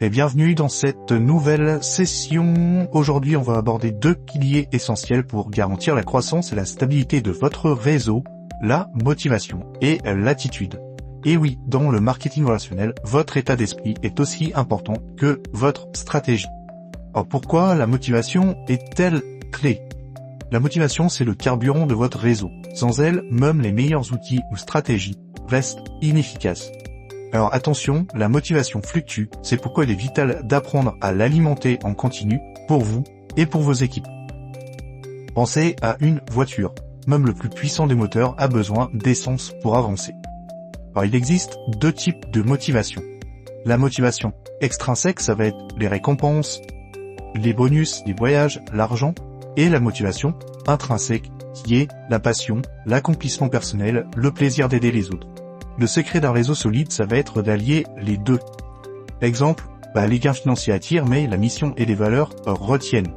et bienvenue dans cette nouvelle session. Aujourd'hui, on va aborder deux piliers essentiels pour garantir la croissance et la stabilité de votre réseau, la motivation et l'attitude. Et oui, dans le marketing relationnel, votre état d'esprit est aussi important que votre stratégie. Alors pourquoi la motivation est-elle clé ? La motivation, c'est le carburant de votre réseau. Sans elle, même les meilleurs outils ou stratégies restent inefficaces. Alors attention, la motivation fluctue, c'est pourquoi il est vital d'apprendre à l'alimenter en continu pour vous et pour vos équipes. Pensez à une voiture. Même le plus puissant des moteurs a besoin d'essence pour avancer. Alors il existe deux types de motivation. La motivation extrinsèque, ça va être les récompenses, les bonus, les voyages, l'argent, et la motivation intrinsèque, qui est la passion, l'accomplissement personnel, le plaisir d'aider les autres. Le secret d'un réseau solide, ça va être d'allier les deux. Exemple, les gains financiers attirent, mais la mission et les valeurs retiennent.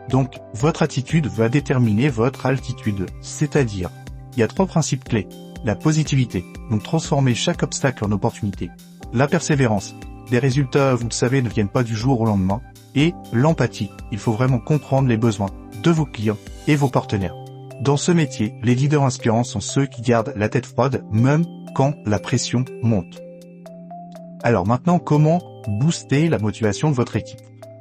Donc, votre attitude va déterminer votre altitude, c'est-à-dire, il y a trois principes clés. La positivité, donc transformer chaque obstacle en opportunité. La persévérance, les résultats, vous le savez, ne viennent pas du jour au lendemain. Et l'empathie, il faut vraiment comprendre les besoins de vos clients et vos partenaires. Dans ce métier, les leaders inspirants sont ceux qui gardent la tête froide, même quand la pression monte. Alors maintenant, comment booster la motivation de votre équipe ?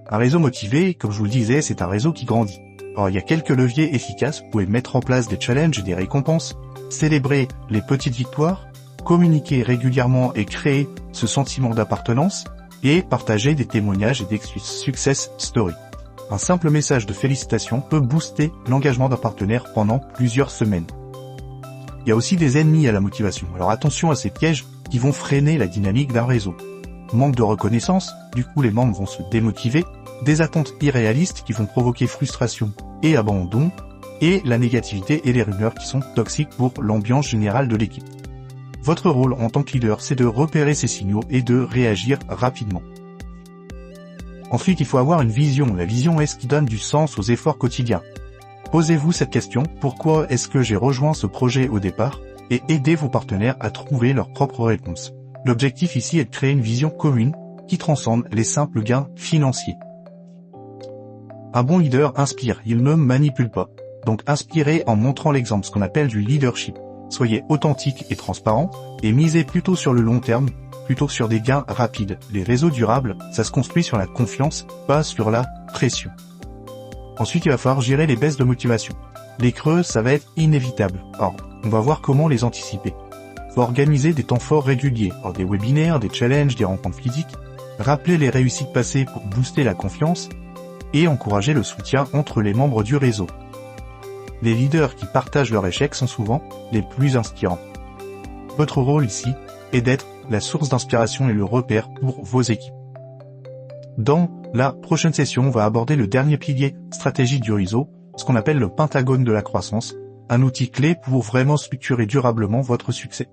Un réseau motivé, comme je vous le disais, c'est un réseau qui grandit. Alors il y a quelques leviers efficaces, vous pouvez mettre en place des challenges et des récompenses, célébrer les petites victoires, communiquer régulièrement et créer ce sentiment d'appartenance, et partager des témoignages et des success stories. Un simple message de félicitations peut booster l'engagement d'un partenaire pendant plusieurs semaines. Il y a aussi des ennemis à la motivation, alors attention à ces pièges qui vont freiner la dynamique d'un réseau. Manque de reconnaissance, du coup les membres vont se démotiver, des attentes irréalistes qui vont provoquer frustration et abandon, et la négativité et les rumeurs qui sont toxiques pour l'ambiance générale de l'équipe. Votre rôle en tant que leader, c'est de repérer ces signaux et de réagir rapidement. Ensuite, il faut avoir une vision. La vision est ce qui donne du sens aux efforts quotidiens. Posez-vous cette question, pourquoi est-ce que j'ai rejoint ce projet au départ ? Et aidez vos partenaires à trouver leurs propres réponses. L'objectif ici est de créer une vision commune qui transcende les simples gains financiers. Un bon leader inspire, il ne manipule pas. Donc inspirez en montrant l'exemple, ce qu'on appelle du leadership. Soyez authentique et transparent, et misez plutôt sur le long terme, plutôt que sur des gains rapides. Les réseaux durables, ça se construit sur la confiance, pas sur la pression. Ensuite, il va falloir gérer les baisses de motivation. Les creux, ça va être inévitable. Alors, on va voir comment les anticiper. Il faut organiser des temps forts réguliers, des webinaires, des challenges, des rencontres physiques, rappeler les réussites passées pour booster la confiance, et encourager le soutien entre les membres du réseau. Les leaders qui partagent leurs échecs sont souvent les plus inspirants. Votre rôle ici est d'être la source d'inspiration et le repère pour vos équipes. Dans la prochaine session, on va aborder le dernier pilier stratégique du réseau, ce qu'on appelle le pentagone de la croissance, un outil clé pour vraiment structurer durablement votre succès.